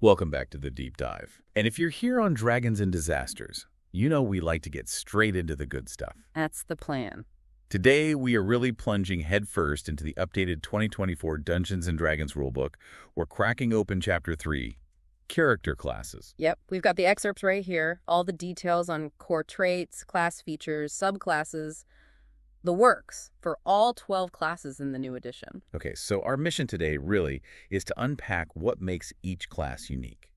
Welcome back to the Deep Dive. And if you're here on Dragons and Disasters, you know we like to get straight into the good stuff. That's the plan. Today, we are really plunging headfirst into the updated 2024 Dungeons & Dragons rulebook. We're cracking open Chapter 3, Character Classes. Yep, we've got the excerpts right here, all the details on core traits, class features, subclasses, the works for all 12 classes in the new edition. Okay, so our mission today really is to unpack what makes each class unique.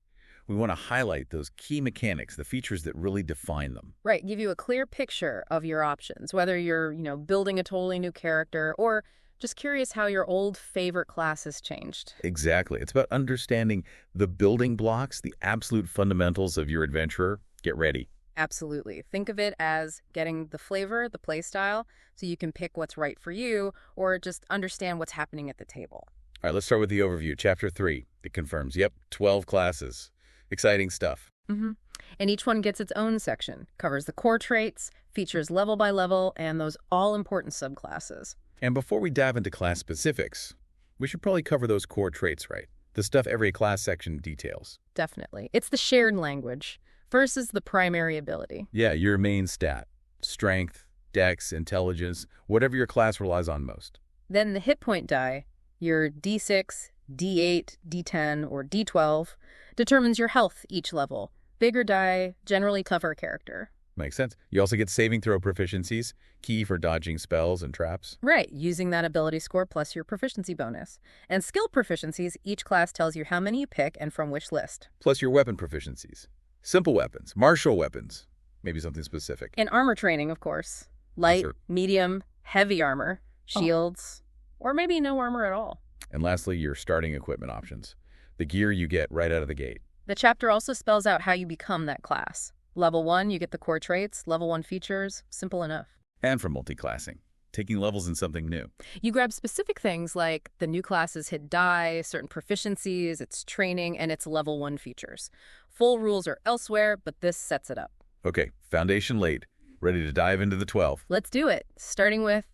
We want to highlight those key mechanics, the features that really define them. Right, give you a clear picture of your options, whether you're, building a totally new character or just curious how your old favorite class has changed. Exactly. It's about understanding the building blocks, the absolute fundamentals of your adventurer. Get ready. Absolutely. Think of it as getting the flavor, the play style, so you can pick what's right for you or just understand what's happening at the table. All right, let's start with the overview. Chapter 3, it confirms, 12 classes. Exciting stuff. Mm-hmm. And each one gets its own section, covers the core traits, features level by level, and those all-important subclasses. And before we dive into class specifics, we should probably cover those core traits, right? The stuff every class section details. Definitely. It's the shared language versus the primary ability. Yeah, your main stat. Strength, dex, intelligence, whatever your class relies on most. Then the hit point die, your D6, D8, D10, or D12, determines your health each level. Bigger die, generally tougher character. Makes sense. You also get saving throw proficiencies, key for dodging spells and traps. Right, using that ability score plus your proficiency bonus. And skill proficiencies, each class tells you how many you pick and from which list. Plus your weapon proficiencies. Simple weapons, martial weapons, maybe something specific. And armor training, of course. Light, medium, heavy armor, shields, or maybe no armor at all. And lastly, your starting equipment options. The gear you get right out of the gate. The chapter also spells out how you become that class. Level 1, you get the core traits. Level 1 features. Simple enough. And for multi-classing, taking levels in something new. You grab specific things like the new class's hit die, certain proficiencies, its training, and its level 1 features. Full rules are elsewhere, but this sets it up. Okay, foundation laid. Ready to dive into the 12. Let's do it. Starting with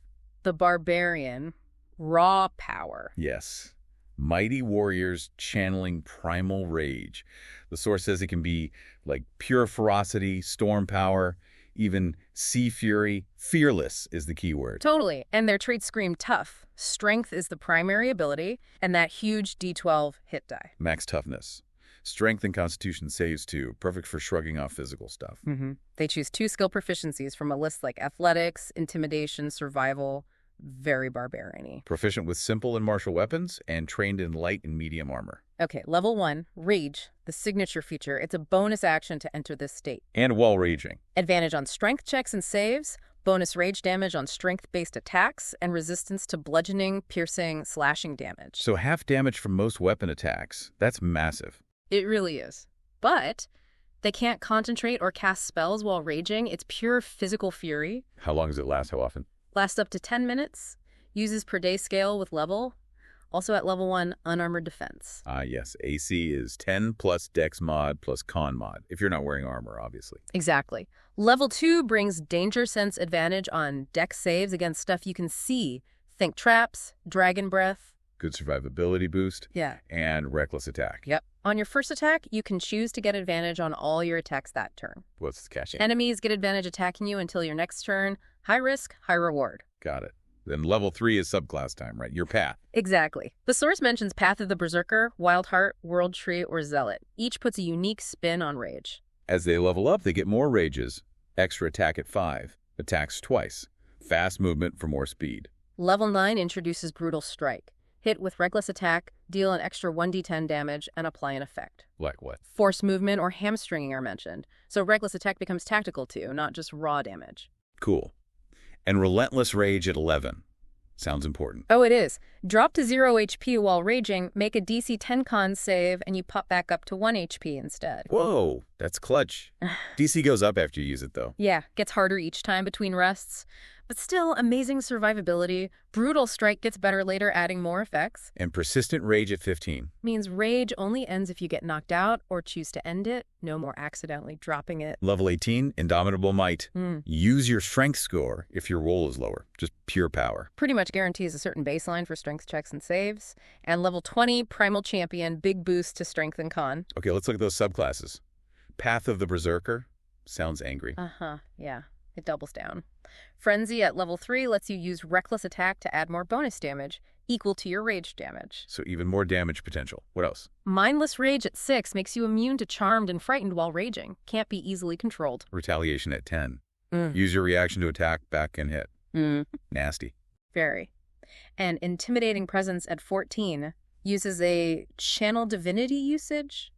the Barbarian, raw power. Yes. Mighty warriors channeling primal rage. The source says it can be like pure ferocity, storm power, even sea fury. Fearless is the key word. Totally. And their traits scream tough. Strength is the primary ability, and that huge D12 hit die. Max toughness. Strength and constitution saves too. Perfect for shrugging off physical stuff. Mm-hmm. They choose 2 skill proficiencies from a list like athletics, intimidation, survival. Very barbarian-y. Proficient with simple and martial weapons and trained in light and medium armor. Okay, level 1, Rage, the signature feature. It's a bonus action to enter this state. And while raging. Advantage on strength checks and saves, bonus rage damage on strength-based attacks, and resistance to bludgeoning, piercing, slashing damage. So half damage from most weapon attacks. That's massive. It really is. But they can't concentrate or cast spells while raging. It's pure physical fury. How long does it last? How often? Lasts up to 10 minutes. Uses per day scale with level. Also at level 1, unarmored defense. Ah, yes. AC is 10 plus dex mod plus con mod, if you're not wearing armor, obviously. Exactly. Level 2 brings danger sense advantage on dex saves against stuff you can see. Think traps, dragon breath. Good survivability boost. Yeah. And reckless attack. Yep. On your first attack, you can choose to get advantage on all your attacks that turn. What's the catch? Enemies get advantage attacking you until your next turn. High risk, high reward. Got it. Then level 3 is subclass time, right? Your path. Exactly. The source mentions Path of the Berserker, Wild Heart, World Tree, or Zealot. Each puts a unique spin on rage. As they level up, they get more rages. Extra attack at 5. Attacks twice. Fast movement for more speed. Level 9 introduces Brutal Strike. Hit with reckless attack, deal an extra 1d10 damage, and apply an effect. Like what? Force movement or hamstringing are mentioned. So reckless attack becomes tactical too, not just raw damage. Cool. And relentless rage at 11. Sounds important. Oh, it is. Drop to 0 HP while raging, make a DC 10 con save, and you pop back up to 1 HP instead. Whoa, that's clutch. DC goes up after you use it, though. Yeah, gets harder each time between rests. But still, amazing survivability. Brutal strike gets better later, adding more effects. And persistent rage at 15. Means rage only ends if you get knocked out or choose to end it. No more accidentally dropping it. Level 18, Indomitable Might. Use your strength score if your roll is lower. Just pure power. Pretty much guarantees a certain baseline for strength checks and saves. And level 20, Primal Champion, big boost to strength and con. Okay, let's look at those subclasses. Path of the Berserker. Sounds angry. Yeah. It doubles down. Frenzy at level 3 lets you use Reckless Attack to add more bonus damage, equal to your rage damage. So even more damage potential. What else? Mindless Rage at 6 makes you immune to Charmed and Frightened while raging. Can't be easily controlled. Retaliation at 10. Use your reaction to attack, back, and hit. Nasty. Very. And Intimidating Presence at 14 uses a Channel Divinity usage.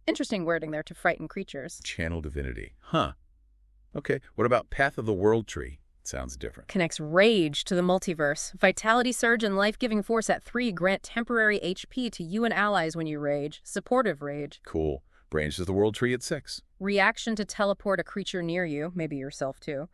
Interesting wording there to frighten creatures. Channel Divinity. Huh. Okay, what about Path of the World Tree? Sounds different. Connects Rage to the multiverse. Vitality Surge and Life-Giving Force at 3 grant temporary HP to you and allies when you rage. Supportive rage. Cool. Branches of the World Tree at 6. Reaction to teleport a creature near you, maybe yourself too.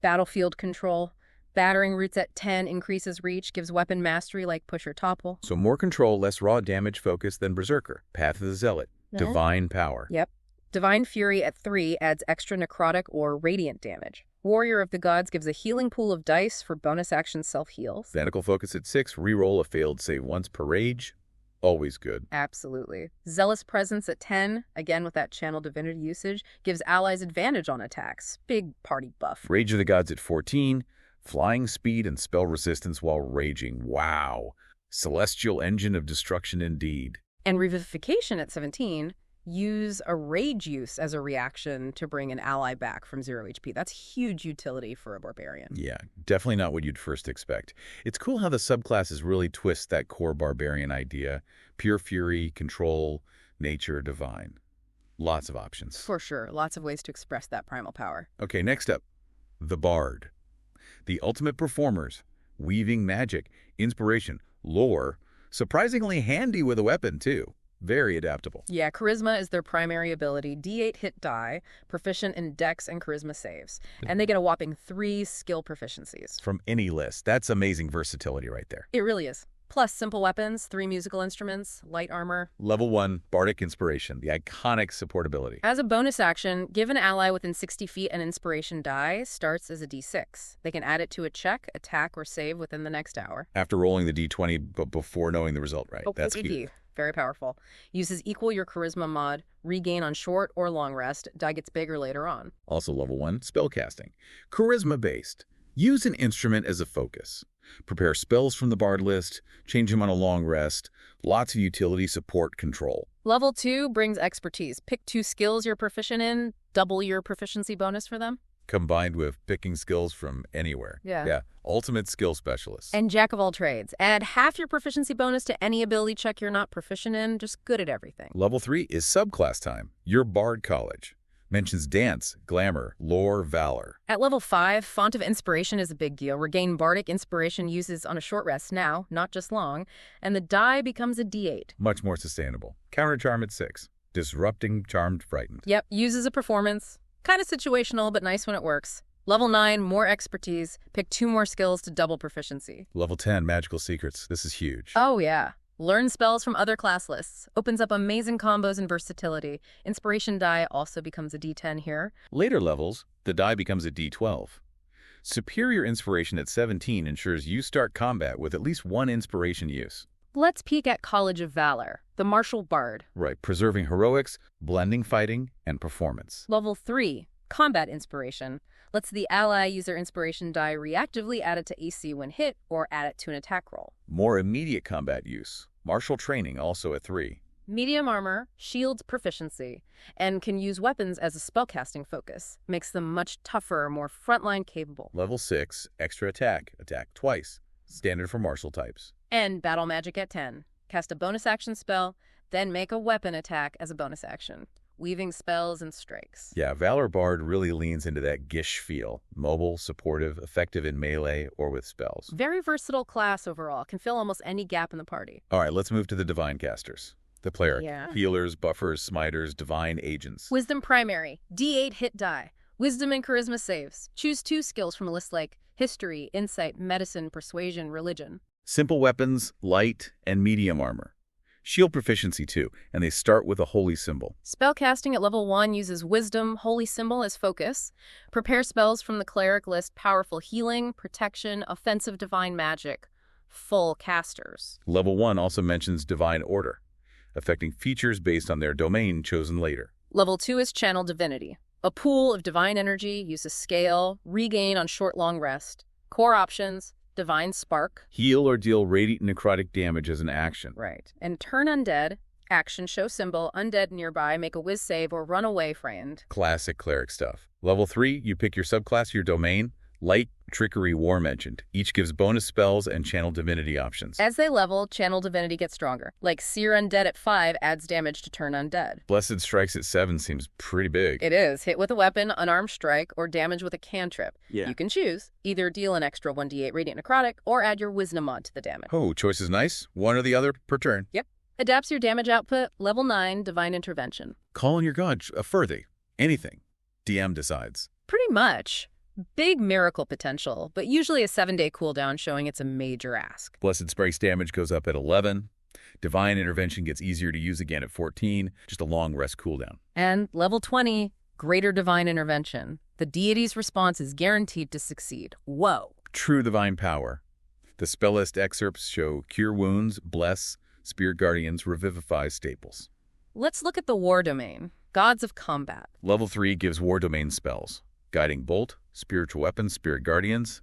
Battlefield Control. Battering Roots at 10 increases reach, gives weapon mastery like Push or Topple. So more control, less raw damage focus than Berserker. Path of the Zealot. Divine Power. Yep. Divine Fury at 3 adds extra necrotic or radiant damage. Warrior of the Gods gives a healing pool of dice for bonus action self-heals. Vanical Focus at 6. Reroll a failed save once per rage. Always good. Absolutely. Zealous Presence at 10, again with that Channel Divinity usage, gives allies advantage on attacks. Big party buff. Rage of the Gods at 14. Flying speed and spell resistance while raging. Wow. Celestial Engine of Destruction indeed. And Revivification at 17. Use a rage use as a reaction to bring an ally back from 0 HP. That's huge utility for a barbarian. Yeah, definitely not what you'd first expect. It's cool how the subclasses really twist that core barbarian idea. Pure fury, control, nature, divine. Lots of options. For sure. Lots of ways to express that primal power. Okay, next up, the Bard. The ultimate performers, weaving magic, inspiration, lore, surprisingly handy with a weapon too. Very adaptable. Yeah, Charisma is their primary ability. D8 hit die, proficient in Dex and Charisma saves. And they get a whopping 3 skill proficiencies. From any list. That's amazing versatility right there. It really is. Plus simple weapons, 3 musical instruments, light armor. Level 1, Bardic Inspiration, the iconic support ability. As a bonus action, give an ally within 60 feet an inspiration die, starts as a d6. They can add it to a check, attack, or save within the next hour. After rolling the d20, but before knowing the result, right? That's key. Very powerful. Uses equal your Charisma mod, regain on short or long rest, die gets bigger later on. Also level 1, Spellcasting. Charisma-based. Use an instrument as a focus. Prepare spells from the Bard list, change them on a long rest, lots of utility support control. Level 2 brings expertise. Pick 2 skills you're proficient in, double your proficiency bonus for them. Combined with picking skills from anywhere. Yeah. Ultimate skill specialist. And Jack of all trades. Add half your proficiency bonus to any ability check you're not proficient in, just good at everything. Level 3 is subclass time. Your Bard College. Mentions dance, glamour, lore, valor. At level 5, Font of Inspiration is a big deal. Regain Bardic Inspiration uses on a short rest now, not just long, and the die becomes a d8. Much more sustainable. Counter Charm at 6. Disrupting Charmed Frightened. Yep, uses a performance. Kind of situational, but nice when it works. Level 9, more expertise. Pick 2 more skills to double proficiency. Level 10, Magical Secrets. This is huge. Oh, yeah. Learn spells from other class lists. Opens up amazing combos and versatility. Inspiration die also becomes a d10 here. Later levels, the die becomes a d12. Superior Inspiration at 17 ensures you start combat with at least 1 inspiration use. Let's peek at College of Valor, the martial bard. Right, preserving heroics, blending fighting, and performance. Level 3, Combat Inspiration. Lets the ally use their inspiration die reactively add it to AC when hit, or add it to an attack roll. More immediate combat use. Martial training also at 3. Medium armor, shields proficiency, and can use weapons as a spellcasting focus. Makes them much tougher, more frontline capable. Level 6, extra attack. Attack twice. Standard for martial types. And battle magic at 10. Cast a bonus action spell, then make a weapon attack as a bonus action. Weaving spells and strikes. Yeah, Valor Bard really leans into that Gish feel. Mobile, supportive, effective in melee or with spells. Very versatile class overall. Can fill almost any gap in the party. All right, let's move to the Divine Casters. The player. Yeah. Healers, buffers, smiters, divine agents. Wisdom primary. D8 hit die. Wisdom and Charisma saves. Choose 2 skills from a list like history, insight, medicine, persuasion, religion. Simple weapons, light, and medium armor. Shield proficiency too, and they start with a holy symbol. Spellcasting at level 1 uses wisdom, holy symbol as focus. Prepare spells from the cleric list, powerful healing, protection, offensive divine magic, full casters. Level 1 also mentions divine order, affecting features based on their domain chosen later. Level 2 is channel divinity. A pool of divine energy, uses scale, regain on short long rest. Core options, divine spark. Heal or deal radiant necrotic damage as an action. Right. And turn undead. Action, show symbol, undead nearby, make a whiz save or run away friend. Classic cleric stuff. Level 3, you pick your subclass, your domain. Light, trickery, war mentioned. Each gives bonus spells and channel divinity options. As they level, channel divinity gets stronger. Like Seer Undead at 5 adds damage to turn undead. Blessed Strikes at 7 seems pretty big. It is. Hit with a weapon, unarmed strike, or damage with a cantrip. Yeah. You can choose. Either deal an extra 1d8 radiant necrotic or add your wisdom mod to the damage. Oh, choice is nice. One or the other per turn. Yep. Adapts your damage output. Level 9, divine intervention. Call on your god, a furthy. Anything. DM decides. Pretty much. Big miracle potential, but usually a 7-day cooldown showing it's a major ask. Blessed Strikes damage goes up at 11. Divine Intervention gets easier to use again at 14. Just a long rest cooldown. And level 20, greater divine intervention. The deity's response is guaranteed to succeed. Whoa. True divine power. The spell list excerpts show Cure Wounds, Bless, Spirit Guardians, Revivify staples. Let's look at the war domain. Gods of combat. Level 3 gives war domain spells. Guiding Bolt, Spiritual Weapons, Spirit Guardians,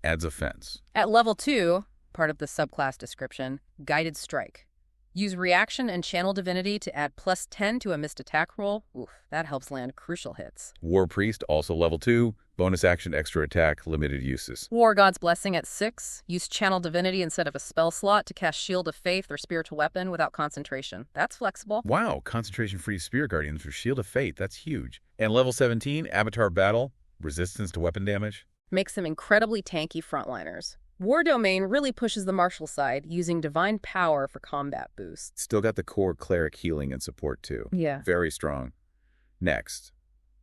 adds offense. At level 2, part of the subclass description, Guided Strike. Use reaction and channel divinity to add +10 to a missed attack roll. Oof, that helps land crucial hits. War Priest, also level 2, bonus action, extra attack, limited uses. War God's Blessing at 6. Use channel divinity instead of a spell slot to cast Shield of Faith or Spiritual Weapon without concentration. That's flexible. Wow, concentration-free Spirit Guardians for Shield of Faith, that's huge. And level 17, Avatar Battle, resistance to weapon damage. Makes them incredibly tanky frontliners. War Domain really pushes the martial side, using divine power for combat boosts. Still got the core cleric healing and support too. Yeah. Very strong. Next,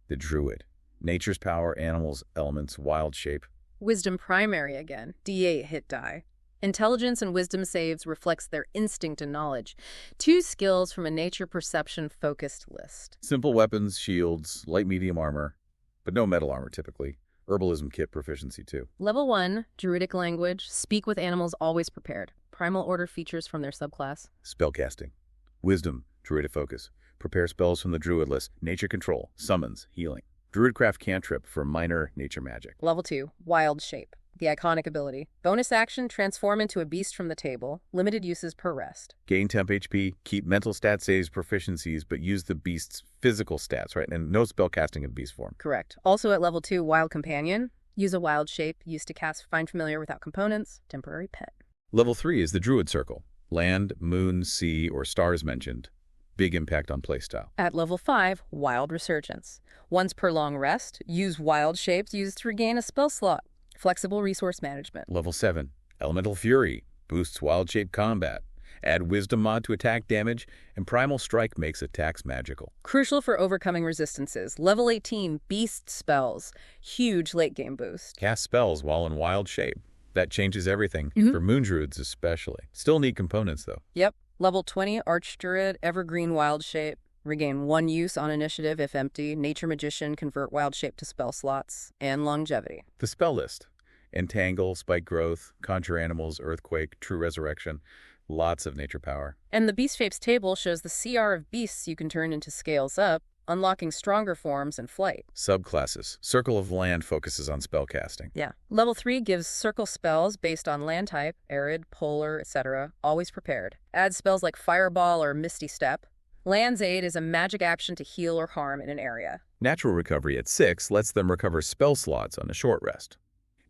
the Druid. Nature's power, animals, elements, wild shape. Wisdom primary again, D8 hit die. Intelligence and wisdom saves reflects their instinct and knowledge. 2 skills from a nature perception focused list. Simple weapons, shields, light medium armor, but no metal armor typically. Herbalism kit proficiency too. Level 1, Druidic language, speak with animals always prepared. Primal order features from their subclass. Spellcasting. Wisdom, Druidic focus. Prepare spells from the Druid list. Nature control, summons, healing. Druidcraft cantrip for minor nature magic. Level 2, Wild Shape. The iconic ability. Bonus action, transform into a beast from the table. Limited uses per rest. Gain temp HP, keep mental stat saves proficiencies, but use the beast's physical stats, right? And no spellcasting in beast form. Correct. Also at level 2, Wild Companion. Use a wild shape, used to cast Find Familiar without components. Temporary pet. Level 3 is the Druid Circle. Land, moon, sea, or stars mentioned. Big impact on playstyle. At level 5, Wild Resurgence. Once per long rest, use wild shapes used to regain a spell slot. Flexible resource management. Level 7, Elemental Fury. Boosts wild shape combat. Add Wisdom mod to attack damage, and Primal Strike makes attacks magical. Crucial for overcoming resistances. Level 18, Beast Spells. Huge late game boost. Cast spells while in wild shape. That changes everything, for Moon Druids especially. Still need components though. Yep. Level 20, Archdruid, Evergreen Wild Shape. Regain 1 use on initiative if empty. Nature Magician, convert wild shape to spell slots. And longevity. The spell list. Entangle, Spike Growth, Conjure Animals, Earthquake, True Resurrection. Lots of nature power. And the Beast Shapes table shows the CR of beasts you can turn into scales up, unlocking stronger forms and flight. Subclasses. Circle of Land focuses on spellcasting. Yeah. Level 3 gives circle spells based on land type, arid, polar, etc. Always prepared. Adds spells like Fireball or Misty Step. Land's Aid is a magic action to heal or harm in an area. Natural Recovery at 6 lets them recover spell slots on a short rest.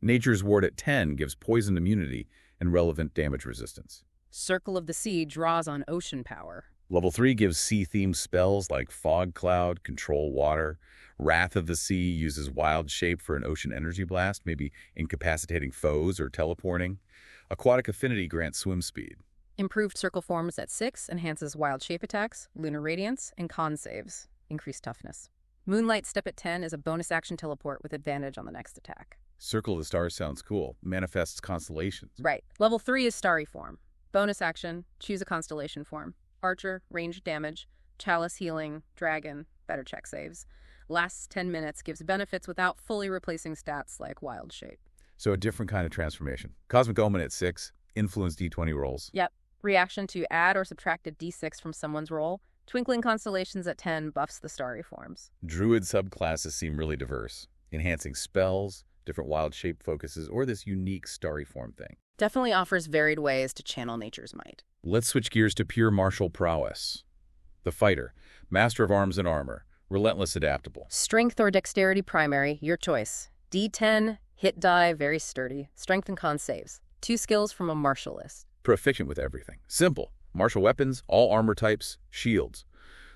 Nature's Ward at 10 gives poison immunity and relevant damage resistance. Circle of the Sea draws on ocean power. Level 3 gives sea-themed spells like Fog Cloud, Control Water. Wrath of the Sea uses Wild Shape for an ocean energy blast, maybe incapacitating foes or teleporting. Aquatic Affinity grants swim speed. Improved Circle forms at 6 enhances wild shape attacks, lunar radiance, and con saves. Increased toughness. Moonlight Step at 10 is a bonus action teleport with advantage on the next attack. Circle of the Stars sounds cool. Manifests constellations. Right. Level 3 is Starry form. Bonus action, choose a constellation form. Archer, ranged damage. Chalice healing, dragon, better check saves. Lasts 10 minutes, gives benefits without fully replacing stats like wild shape. So a different kind of transformation. Cosmic Omen at 6, influence D20 rolls. Yep. Reaction to add or subtract a d6 from someone's roll. Twinkling constellations at 10 buffs the starry forms. Druid subclasses seem really diverse, enhancing spells, different wild shape focuses, or this unique starry form thing. Definitely offers varied ways to channel nature's might. Let's switch gears to pure martial prowess. The fighter, master of arms and armor, relentless adaptable. Strength or dexterity primary, your choice. D10, hit die, very sturdy. Strength and con saves. 2 skills from a martial list. Proficient with everything. Simple. Martial weapons, all armor types, shields.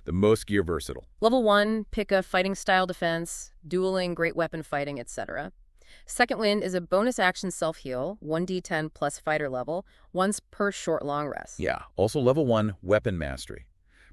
The most gear versatile. Level 1, pick a fighting style defense, dueling, great weapon fighting, etc. Second wind is a bonus action self-heal, 1d10 plus fighter level, once per short long rest. Yeah. Also level 1, weapon mastery.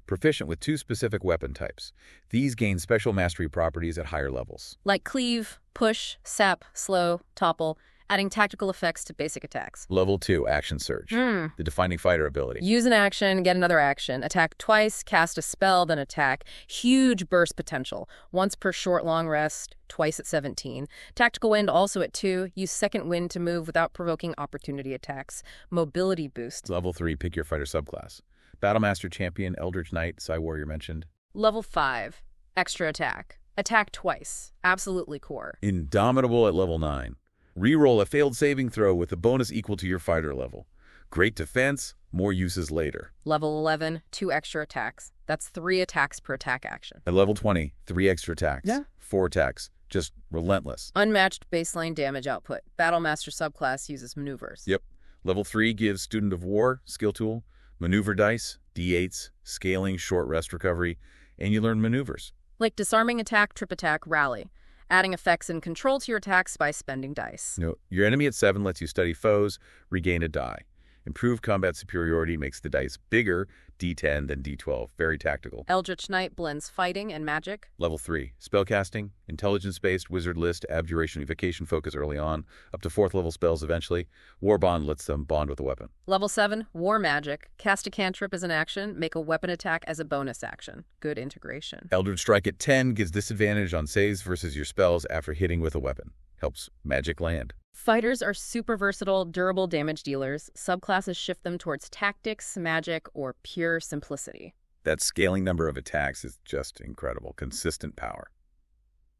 Proficient with 2 specific weapon types. These gain special mastery properties at higher levels. Like cleave, push, sap, slow, topple, adding tactical effects to basic attacks. Level 2, action surge. The defining fighter ability. Use an action, get another action. Attack twice, cast a spell, then attack. Huge burst potential. Once per short long rest, twice at 17. Tactical wind also at 2. Use second wind to move without provoking opportunity attacks. Mobility boost. Level 3, pick your fighter subclass. Battlemaster Champion, Eldritch Knight, Psy Warrior mentioned. Level 5, extra attack. Attack twice. Absolutely core. Indomitable at level 9. Reroll a failed saving throw with a bonus equal to your fighter level. Great defense, more uses later. Level 11, 2 extra attacks. That's 3 attacks per attack action. At level 20, 3 extra attacks. Yeah. 4 attacks. Just relentless. Unmatched baseline damage output. Battlemaster subclass uses maneuvers. Yep. Level 3 gives Student of War, skill tool, maneuver dice, d8s, scaling, short rest recovery, and you learn maneuvers. Like disarming attack, trip attack, rally. Adding effects and control to your attacks by spending dice. No, your enemy at 7 lets you study foes, regain a die. Improved combat superiority makes the dice bigger, D10 than D12. Very tactical. Eldritch Knight blends fighting and magic. Level 3, spellcasting, intelligence-based wizard list, abjuration, evocation focus early on, up to 4th level spells eventually. War bond lets them bond with a weapon. Level 7, war magic. Cast a cantrip as an action, make a weapon attack as a bonus action. Good integration. Eldritch strike at 10 gives disadvantage on saves versus your spells after hitting with a weapon. Helps magic land. Fighters are super versatile, durable damage dealers. Subclasses shift them towards tactics, magic, or pure simplicity. That scaling number of attacks is just incredible. Consistent power.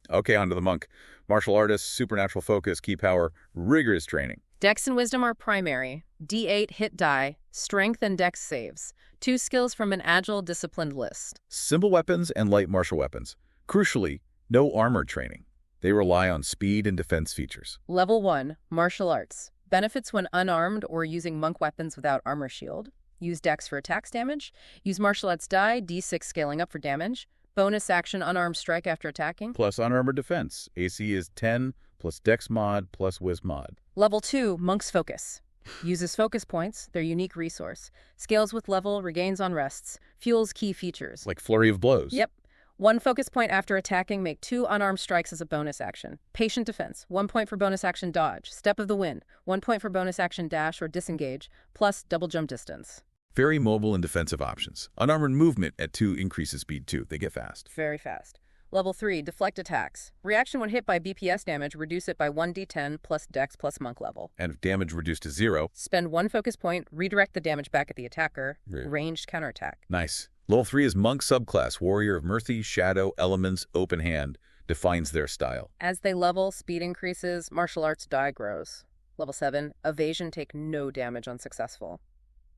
Okay, on to the monk. Martial artist, supernatural focus, key power, rigorous training. Dex and wisdom are primary. D8 hit die, strength and dex saves. 2 skills from an agile, disciplined list. Simple weapons and light martial weapons. Crucially, no armor training. They rely on speed and defense features. Level 1, martial arts. Benefits when unarmed or using monk weapons without armor shield. Use dex for attacks damage. Use martial arts die, d6 scaling up for damage. Bonus action unarmed strike after attacking. Plus unarmored defense. AC is 10 plus dex mod plus whiz mod. Level 2, monk's focus. Uses focus points, their unique resource. Scales with level, regains on rests. Fuels key features. Like flurry of blows. Yep. 1 focus point after attacking, make 2 unarmed strikes as a bonus action. Patient defense, 1 point for bonus action dodge. Step of the wind, 1 point for bonus action dash or disengage, plus double jump distance. Very mobile and defensive options. Unarmored movement at 2 increases speed too. They get fast. Very fast. Level 3, deflect attacks. Reaction when hit by BPS damage, reduce it by 1d10 plus dex plus monk level. And if damage reduced to 0. Spend 1 focus point, redirect the damage back at the attacker. Right. Ranged counterattack. Nice. Level 3 is monk subclass, warrior of mercy, shadow, elements, open hand. Defines their style. As they level, speed increases, martial arts die grows. Level 7, evasion take no damage on successful.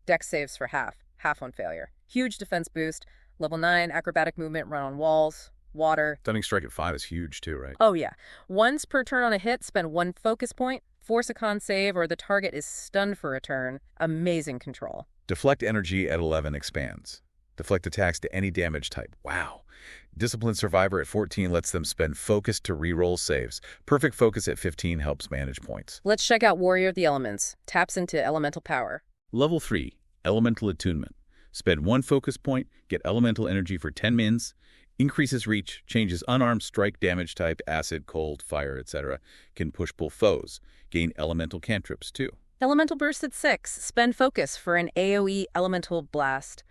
Dex saves for half on failure. Huge defense boost. Level 9, acrobatic movement, run on walls, water. Stunning strike at 5 is huge too, right? Oh yeah. Once per turn on a hit, spend 1 focus point, force a con save, or the target is stunned for a turn. Amazing control. Deflect energy at 11 expands. Deflect attacks to any damage type. Wow. Disciplined Survivor at 14 lets them spend focus to reroll saves. Perfect Focus at 15 helps manage points. Let's check out Warrior of the Elements. Taps into elemental power. Level 3, Elemental Attunement. Spend 1 focus point, get elemental energy for 10 mins, Increases reach, changes unarmed strike damage type, acid, cold, fire, etc. Can push-pull foes. Gain elemental cantrips, too. Elemental Burst at 6. Spend Focus for an AoE Elemental Blast.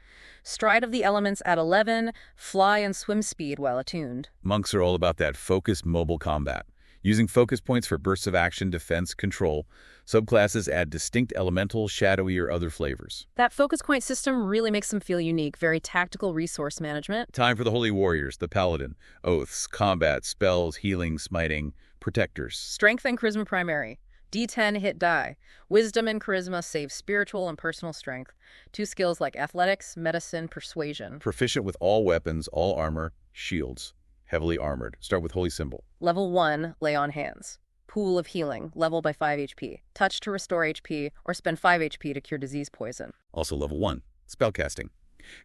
Stride of the Elements at 11. Fly and swim speed while attuned. Monks are all about that focused mobile combat. Using focus points for bursts of action, defense, control. Subclasses add distinct elemental, shadowy, or other flavors. That focus point system really makes them feel unique. Very tactical resource management. Time for the Holy Warriors, the Paladin. Oaths, combat, spells, healing, smiting, protectors. Strength and Charisma primary. D10 hit die. Wisdom and Charisma save spiritual and personal strength. 2 skills like Athletics, Medicine, Persuasion. Proficient with all weapons, all armor, shields. Heavily armored. Start with Holy Symbol. Level 1, Lay on Hands. Pool of Healing, level by 5 HP. Touch to restore HP, or spend 5 HP to cure disease poison. Also level 1. Spellcasting.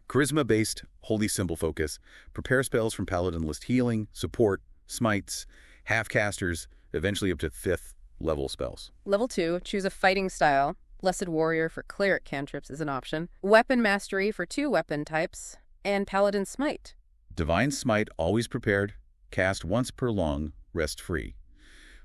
Charisma-based, Holy Symbol focus. Prepare spells from Paladin list healing, support, smites, half-casters, eventually up to 5th level spells. Level 2, choose a fighting style. Blessed Warrior for cleric cantrips is an option. Weapon Mastery for 2 weapon types. And Paladin Smite. Divine Smite, always prepared. Cast once per long, rest free.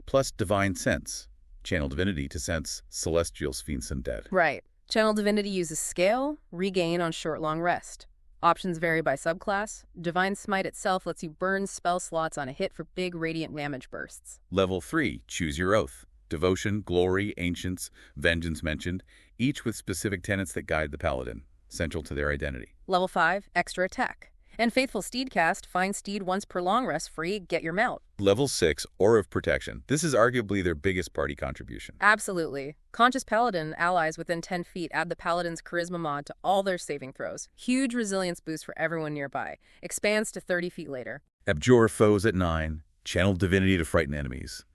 Plus Divine Sense. Channel Divinity to sense celestials, fiends, and dead. Right. Channel Divinity uses Scale, Regain on short long rest. Options vary by subclass. Divine Smite itself lets you burn spell slots on a hit for big radiant damage bursts. Level 3, choose your oath. Devotion, glory, ancients, vengeance mentioned, each with specific tenets that guide the paladin, central to their identity. Level 5, extra attack. And Faithful Steedcast, find steed once per long rest free, get your mount. Level 6, Aura of Protection. This is arguably their biggest party contribution. Absolutely. Conscious Paladin allies within 10 feet add the Paladin's Charisma mod to all their saving throws. Huge resilience boost for everyone nearby. Expands to 30 feet later. Abjure foes at 9. Channel Divinity to frighten enemies.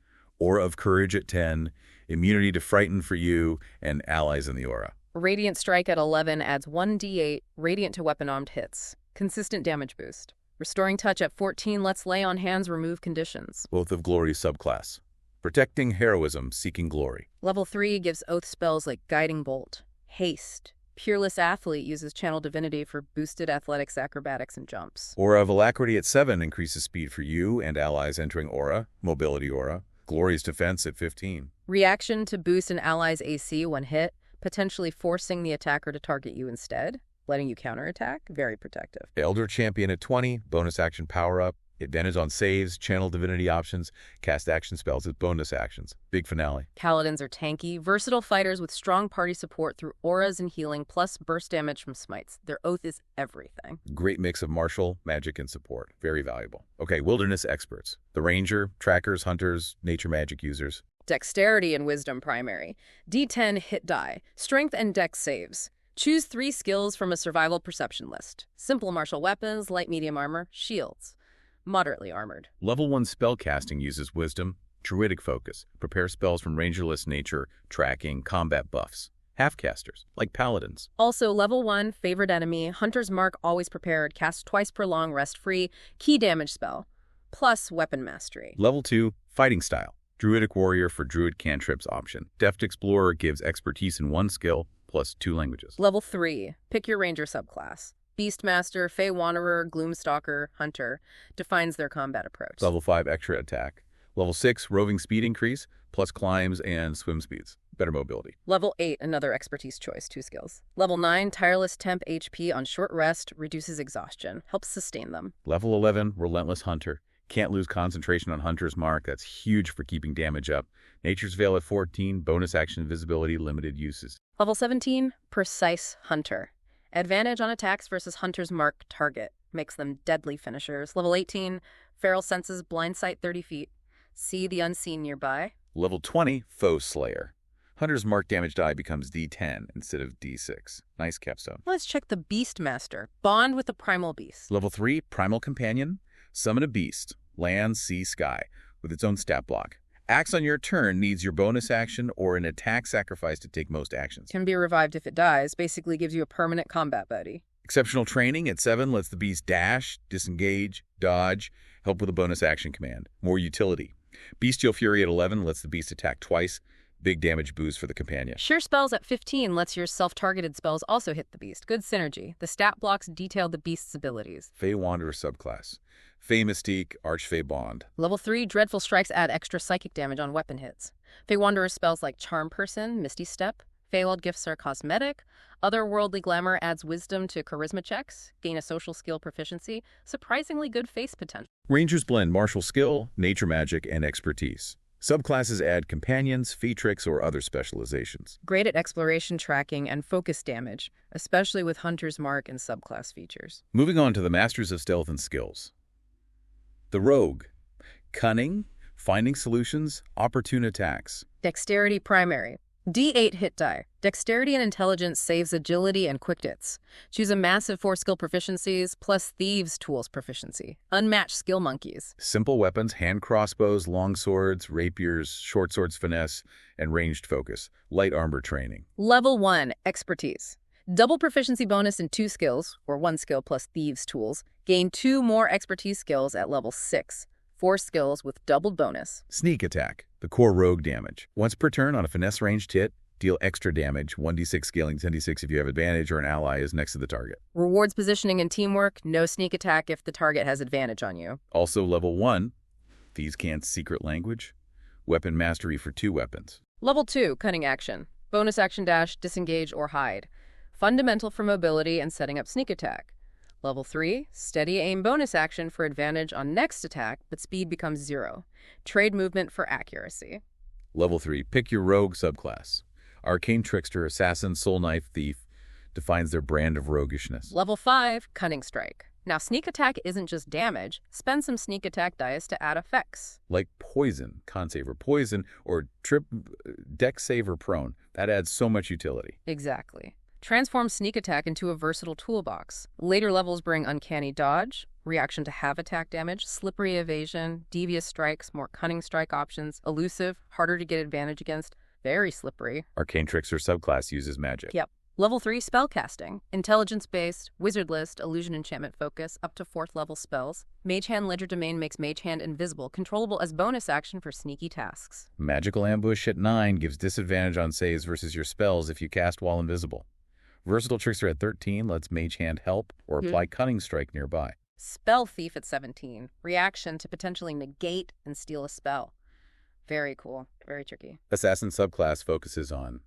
Aura of Courage at 10. Immunity to frighten for you and allies in the aura. Radiant Strike at 11 adds 1d8 Radiant to weapon-armed hits. Consistent damage boost. Restoring Touch at 14 lets Lay on Hands remove conditions. Oath of Glory subclass. Protecting heroism, seeking glory. Level 3 gives oath spells like Guiding Bolt, Haste. Peerless Athlete uses Channel Divinity for boosted athletics, acrobatics, and jumps. Aura of Alacrity at 7 increases speed for you and allies entering aura, mobility aura. Glorious Defense at 15. Reaction to boost an ally's AC when hit, potentially forcing the attacker to target you instead. Letting you counterattack, very protective. Elder Champion at 20, bonus action power-up, advantage on saves, channel divinity options, cast action spells as bonus actions. Big finale. Paladins are tanky, versatile fighters with strong party support through auras and healing, plus burst damage from smites. Their oath is everything. Great mix of martial, magic, and support. Very valuable. Okay, wilderness experts. The ranger, trackers, hunters, nature magic users. Dexterity and Wisdom primary. D10 hit die. Strength and dex saves. Choose 3 skills from a survival perception list. Simple martial weapons, light medium armor, shields. Moderately armored. Level 1 spellcasting uses wisdom, druidic focus, prepare spells from ranger list nature, tracking, combat buffs. Half-casters, like paladins. Also, level 1, favorite enemy, Hunter's Mark always prepared, cast twice per long, rest free, key damage spell, plus weapon mastery. Level 2, fighting style. Druidic warrior for druid cantrips option. Deft explorer gives expertise in 1 skill, plus 2 languages. Level 3, pick your ranger subclass. Beastmaster, Fey Wanderer, Gloomstalker, Hunter defines their combat approach. Level 5, extra attack. Level 6, roving speed increase, plus climbs and swim speeds. Better mobility. Level 8, another expertise choice, 2 skills. Level 9, tireless temp HP on short rest, reduces exhaustion, helps sustain them. Level 11, relentless hunter. Can't lose concentration on Hunter's Mark. That's huge for keeping damage up. Nature's Veil at 14, bonus action visibility, limited uses. Level 17, Precise Hunter. Advantage on attacks versus Hunter's Mark target. Makes them deadly finishers. Level 18, Feral Senses, blind sight 30 feet. See the unseen nearby. Level 20, Foe Slayer. Hunter's Mark damage die becomes D10 instead of D6. Nice capstone. Let's check the Beastmaster. Bond with the Primal Beast. Level 3, Primal Companion. Summon a beast, land, sea, sky, with its own stat block. Acts on your turn needs your bonus action or an attack sacrifice to take most actions. Can be revived if it dies, basically gives you a permanent combat buddy. Exceptional Training at 7 lets the beast dash, disengage, dodge, help with a bonus action command. More utility. Bestial Fury at 11 lets the beast attack twice, Big damage boost for the companion. Sure spells at 15 lets your self-targeted spells also hit the beast. Good synergy. The stat blocks detail the beast's abilities. Fey Wanderer subclass. Fey Mystique, Archfey Bond. Level 3, Dreadful Strikes add extra psychic damage on weapon hits. Fey Wanderer spells like Charm Person, Misty Step. Feywild gifts are cosmetic. Otherworldly Glamour adds wisdom to charisma checks. Gain a social skill proficiency. Surprisingly good face potential. Rangers blend martial skill, nature magic, and expertise. Subclasses add companions, featrix, or other specializations. Great at exploration tracking and focus damage, especially with Hunter's Mark and subclass features. Moving on to the Masters of Stealth and Skills. The Rogue. Cunning, finding solutions, opportune attacks. Dexterity primary. D8 hit die. Dexterity and intelligence saves agility and quick hits. Choose a massive 4 skill proficiencies plus Thieves' Tools proficiency. Unmatched skill monkeys. Simple weapons, hand crossbows, long swords, rapiers, short swords finesse, and ranged focus. Light armor training. Level 1, expertise. Double proficiency bonus in 2 skills, or 1 skill plus Thieves' Tools. Gain 2 more expertise skills at level 6. 4 skills with doubled bonus. Sneak attack, the core rogue damage. Once per turn on a finesse ranged hit, deal extra damage, 1d6 scaling 10d6 if you have advantage or an ally is next to the target. Rewards positioning and teamwork, no sneak attack if the target has advantage on you. Also level 1, Thieves' Cant's secret language, weapon mastery for 2 weapons. Level 2, cunning action. Bonus action dash, disengage, or hide. Fundamental for mobility and setting up sneak attack. Level 3, steady aim bonus action for advantage on next attack, but speed becomes 0. Trade movement for accuracy. Level 3, pick your rogue subclass. Arcane Trickster, Assassin, Soul Knife, Thief defines their brand of roguishness. Level 5, cunning strike. Now sneak attack isn't just damage, spend some sneak attack dice to add effects. Like poison, con saver poison, or deck saver prone. That adds so much utility. Exactly. Transform sneak attack into a versatile toolbox. Later levels bring uncanny dodge, reaction to have attack damage, slippery evasion, devious strikes, more cunning strike options, elusive, harder to get advantage against, very slippery. Arcane Trickster subclass uses magic. Yep. Level 3 spellcasting. Intelligence-based, wizard list, illusion enchantment focus, up to 4th level spells. Mage Hand Ledger Domain makes Mage Hand invisible, controllable as bonus action for sneaky tasks. Magical Ambush at 9 gives disadvantage on saves versus your spells if you cast while invisible. Versatile Trickster at 13 lets Mage Hand help or apply Cunning Strike nearby. Spell Thief at 17. Reaction to potentially negate and steal a spell. Very cool. Very tricky. Assassin subclass focuses on,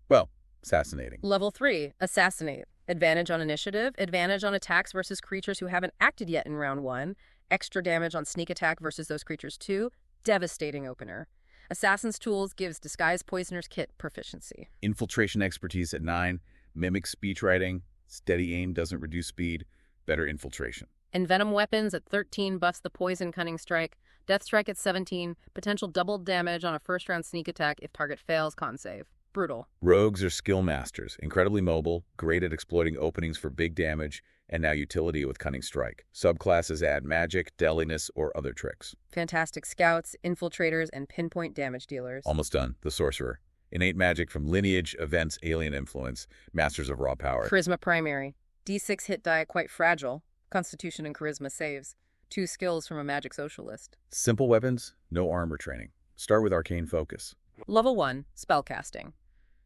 well, assassinating. Level 3. Assassinate. Advantage on initiative. Advantage on attacks versus creatures who haven't acted yet in round 1. Extra damage on sneak attack versus those creatures 2. Devastating opener. Assassin's Tools gives Disguise Poisoner's Kit proficiency. Infiltration expertise at 9. Mimic speech writing. Steady aim doesn't reduce speed. Better infiltration. Envenom Weapons at 13 buffs the Poison Cunning Strike. Death Strike at 17. Potential doubled damage on a first-round sneak attack if target fails con save. Brutal. Rogues are skill masters. Incredibly mobile, great at exploiting openings for big damage, and now utility with Cunning Strike. Subclasses add magic, deadliness, or other tricks. Fantastic Scouts, Infiltrators, and Pinpoint Damage Dealers. Almost done. The Sorcerer. Innate magic from lineage, events, alien influence, masters of raw power. Charisma primary. D6 hit die quite fragile. Constitution and Charisma saves. 2 skills from a magic social list. Simple weapons, no armor training. Start with Arcane Focus. Level 1. Spellcasting.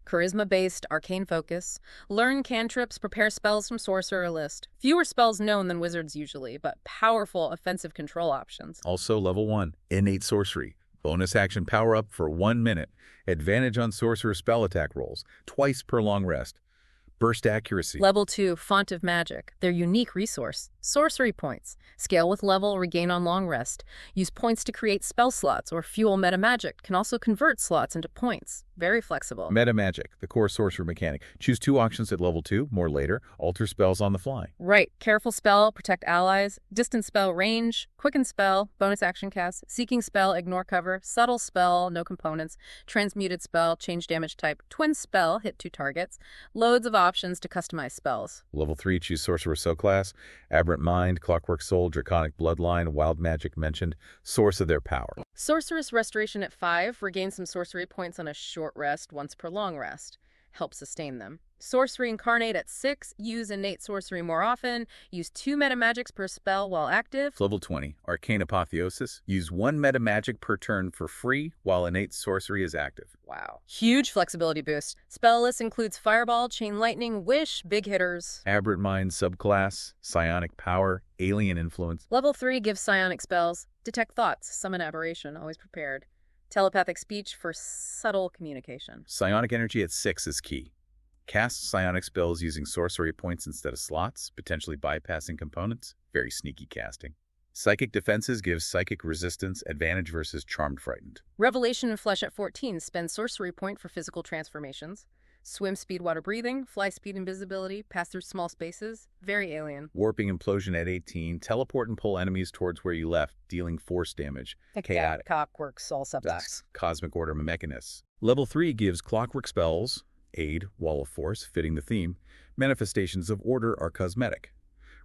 Charisma-based Arcane Focus. Learn cantrips, prepare spells from Sorcerer list. Fewer spells known than wizards usually, but powerful offensive control options. Also Level 1. Innate Sorcery. Bonus action power-up for 1 minute. Advantage on Sorcerer spell attack rolls. Twice per long rest. Burst accuracy. Level 2, Font of Magic. Their unique resource. Sorcery points. Scale with level, regain on long rest. Use points to create spell slots or fuel meta magic. Can also convert slots into points. Very flexible. Meta magic, the core sorcerer mechanic. Choose 2 options at level 2, more later. Alter spells on the fly. Right. Careful spell, protect allies. Distant spell, range. Quicken spell, bonus action cast. Seeking spell, ignore cover. Subtle spell, no components. Transmuted spell, change damage type. Twin spell, hit 2 targets. Loads of options to customize spells. Level 3, choose sorcerer subclass. Aberrant Mind, Clockwork Soul, Draconic Bloodline, Wild Magic mentioned. Source of their power. Sorceress Restoration at 5. Regain some sorcery points on a short rest once per long rest. Help sustain them. Sorcery Incarnate at 6. Use innate sorcery more often. Use 2 meta magics per spell while active. Level 20, Arcane Apotheosis. Use 1 meta magic per turn for free while innate sorcery is active. Wow. Huge flexibility boost. Spell list includes Fireball, Chain Lightning, Wish, big hitters. Aberrant Mind subclass, Psionic Power, Alien Influence. Level 3 gives psionic spells. Detect thoughts, summon aberration, always prepared. Telepathic speech for subtle communication. Psionic Energy at 6 is key. Cast psionic spells using sorcery points instead of slots, potentially bypassing components. Very sneaky casting. Psychic Defenses gives psychic resistance, advantage versus Charmed Frightened. Revelation and Flesh at 14. Spend sorcery point for physical transformations. Swim speed, water breathing, fly speed, invisibility, pass through small spaces. Very alien. Warping Implosion at 18. Teleport and pull enemies towards where you left, dealing force damage. Chaotic. Cockworks, all subjects. Cosmic Order Mechanus. Level 3 gives Clockwork Spells, Aid, Wall of Force, fitting the theme. Manifestations of Order are cosmetic.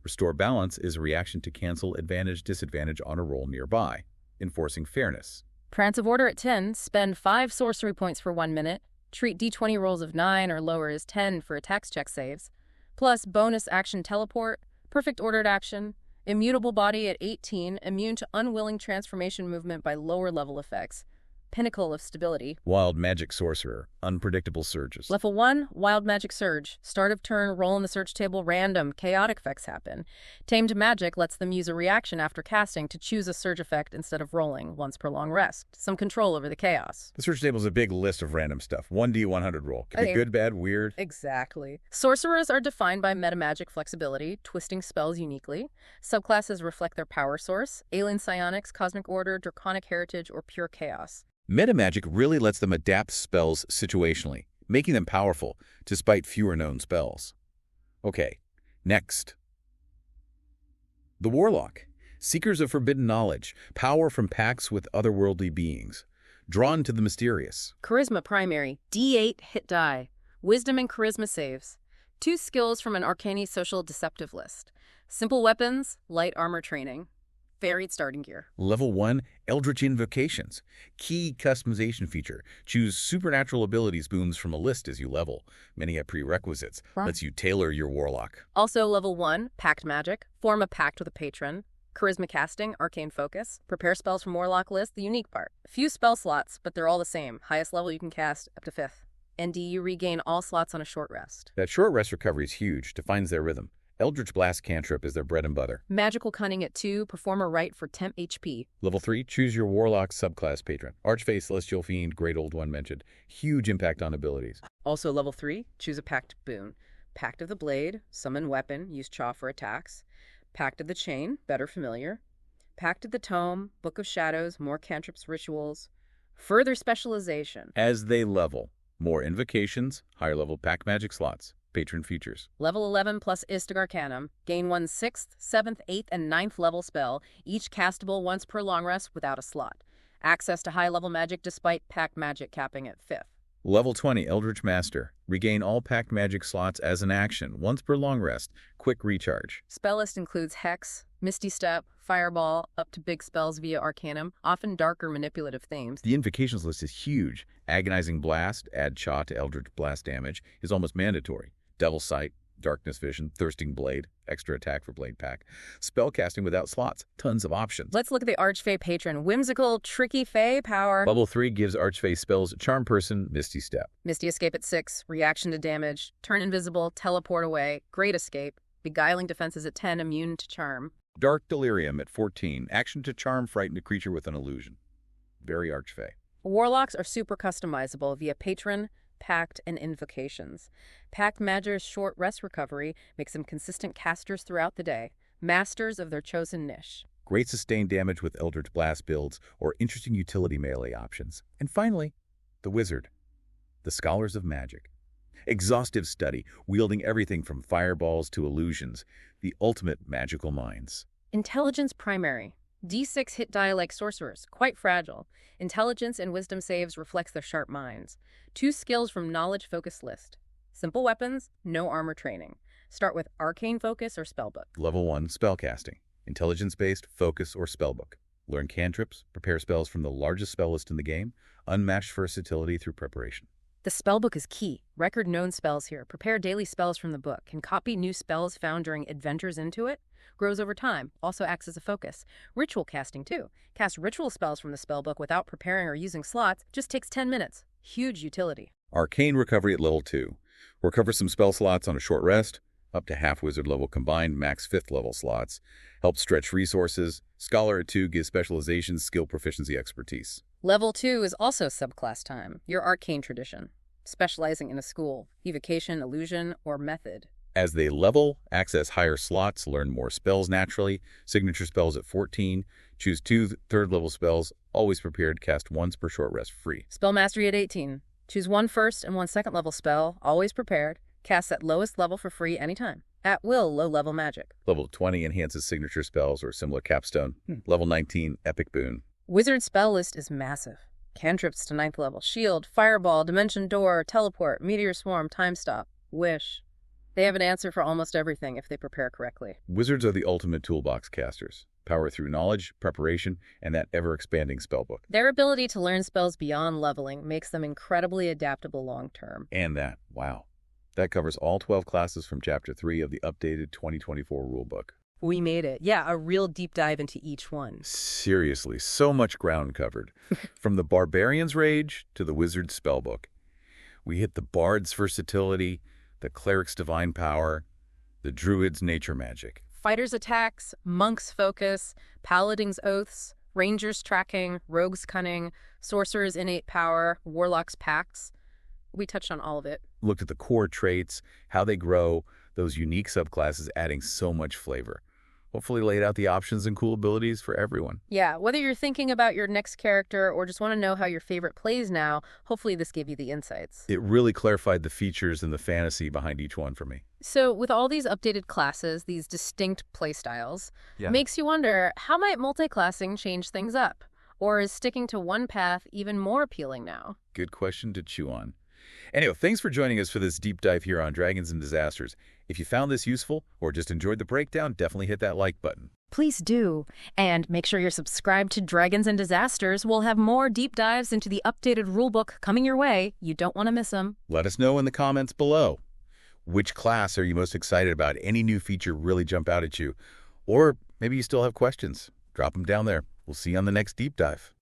Restore Balance is a reaction to cancel advantage, disadvantage on a roll nearby, enforcing fairness. Prance of Order at 10. Spend 5 sorcery points for 1 minute. Treat d20 rolls of 9 or lower as 10 for attacks check saves. Plus bonus action teleport, perfect ordered action, immutable body at 18, immune to unwilling transformation movement by lower level effects. Pinnacle of Stability. Wild Magic Sorcerer, Unpredictable Surges. Level 1, Wild Magic Surge. Start of turn, roll in the search table, random, chaotic effects happen. Tamed Magic lets them use a reaction after casting to choose a surge effect instead of rolling, once per long rest. Some control over the chaos. The search table is a big list of random stuff. 1d100 roll. Can be good, bad, weird. Exactly. Sorcerers are defined by metamagic flexibility, twisting spells uniquely. Subclasses reflect their power source, alien psionics, cosmic order, draconic heritage, or pure chaos. Metamagic really lets them adapt spells situationally, making them powerful despite fewer known spells. Okay, next. The Warlock. Seekers of forbidden knowledge, power from pacts with otherworldly beings, drawn to the mysterious. Charisma primary, D8 hit die. Wisdom and charisma saves. 2 skills from an Arcane social deceptive list. Simple weapons, light armor training. Varied starting gear. Level 1, Eldritch Invocations. Key customization feature. Choose supernatural abilities boons from a list as you level. Many have prerequisites. Lets you tailor your Warlock. Also level 1, Pact Magic. Form a pact with a patron. Charisma casting, arcane focus. Prepare spells from Warlock list, the unique part. Few spell slots, but they're all the same. Highest level you can cast, up to 5th. ND, you regain all slots on a short rest. That short rest recovery is huge, defines their rhythm. Eldritch Blast cantrip is their bread and butter. Magical Cunning at 2, perform a rite for temp HP. Level 3, choose your Warlock subclass patron. Archfey, Celestial Fiend, Great Old One mentioned. Huge impact on abilities. Also level 3, choose a Pact boon. Pact of the Blade, summon weapon, use Chaw for attacks. Pact of the Chain, better familiar. Pact of the Tome, Book of Shadows, more cantrips, rituals. Further specialization. As they level, more invocations, higher level pack magic slots. Patron features. Level 11 plus Istig Arcanum. Gain 1 6th, 7th, 8th, and 9th level spell, each castable once per long rest without a slot. Access to high-level magic despite pact magic capping at 5th. Level 20, Eldritch Master. Regain all pact magic slots as an action, once per long rest. Quick recharge. Spell list includes Hex, Misty Step, Fireball, up to big spells via Arcanum, often darker manipulative themes. The invocations list is huge. Agonizing Blast, add Chaw to Eldritch Blast damage, is almost mandatory. Devil Sight, Darkness Vision, Thirsting Blade, extra attack for Blade Pack. Spellcasting without slots, tons of options. Let's look at the Archfey Patron. Whimsical, tricky Fey power. Level 3 gives Archfey spells Charm Person, Misty Step. Misty Escape at 6, reaction to damage, turn invisible, teleport away, Great Escape, Beguiling Defenses at 10, immune to charm. Dark Delirium at 14, action to charm frighten a creature with an illusion. Very Archfey. Warlocks are super customizable via Patron, Pact, and Invocations. Pact Magic's short rest recovery makes them consistent casters throughout the day, masters of their chosen niche. Great sustained damage with Eldritch Blast builds or interesting utility melee options. And finally, the Wizard, the Scholars of Magic. Exhaustive study, wielding everything from fireballs to illusions, the ultimate magical minds. Intelligence primary. D6 hit die like sorcerers, quite fragile. Intelligence and wisdom saves reflects their sharp minds. 2 skills from knowledge focus list. Simple weapons, no armor training. Start with arcane focus or spellbook. Level 1, spellcasting. Intelligence-based focus or spellbook. Learn cantrips, prepare spells from the largest spell list in the game, unmatched versatility through preparation. The spellbook is key. Record known spells here. Prepare daily spells from the book. Can copy new spells found during adventures into it. Grows over time. Also acts as a focus. Ritual casting, too. Cast ritual spells from the spellbook without preparing or using slots. Just takes 10 minutes. Huge utility. Arcane recovery at level 2. Recover some spell slots on a short rest. Up to half wizard level combined, max 5th level slots. Help stretch resources. Scholar at 2 gives specializations, skill proficiency, expertise. Level 2 is also subclass time. Your arcane tradition. Specializing in a school, evocation, illusion, or method. As they level, access higher slots, learn more spells naturally. Signature spells at 14. Choose 2 third-level spells, always prepared, cast once per short rest free. Spell mastery at 18. Choose 1 first and 1 second level spell, always prepared. Cast at lowest level for free anytime. At will, low-level magic. Level 20 enhances signature spells or similar capstone. Level 19, epic boon. Wizard spell list is massive. Cantrips to 9th level. Shield, fireball, dimension door, teleport, meteor swarm, time stop, wish. They have an answer for almost everything if they prepare correctly. Wizards are the ultimate toolbox casters. Power through knowledge, preparation, and that ever-expanding spellbook. Their ability to learn spells beyond leveling makes them incredibly adaptable long-term. And that, wow. That covers all 12 classes from Chapter 3 of the updated 2024 rulebook. We made it. Yeah, a real deep dive into each one. Seriously, so much ground covered. From the Barbarian's Rage to the Wizard's Spellbook. We hit the Bard's versatility, the Cleric's divine power, the Druid's nature magic. Fighter's attacks, Monk's focus, Paladin's oaths, Ranger's tracking, Rogue's cunning, Sorcerer's innate power, Warlock's pacts. We touched on all of it. Looked at the core traits, how they grow, those unique subclasses adding so much flavor. Hopefully laid out the options and cool abilities for everyone. Yeah, whether you're thinking about your next character or just want to know how your favorite plays now, hopefully this gave you the insights. It really clarified the features and the fantasy behind each one for me. So with all these updated classes, these distinct playstyles, makes you wonder, how might multi-classing change things up? Or is sticking to one path even more appealing now? Good question to chew on. Anyway, thanks for joining us for this deep dive here on Dragons and Disasters. If you found this useful or just enjoyed the breakdown, definitely hit that like button. Please do. And make sure you're subscribed to Dragons and Disasters. We'll have more deep dives into the updated rulebook coming your way. You don't want to miss them. Let us know in the comments below. Which class are you most excited about? Any new feature really jump out at you? Or maybe you still have questions. Drop them down there. We'll see you on the next deep dive.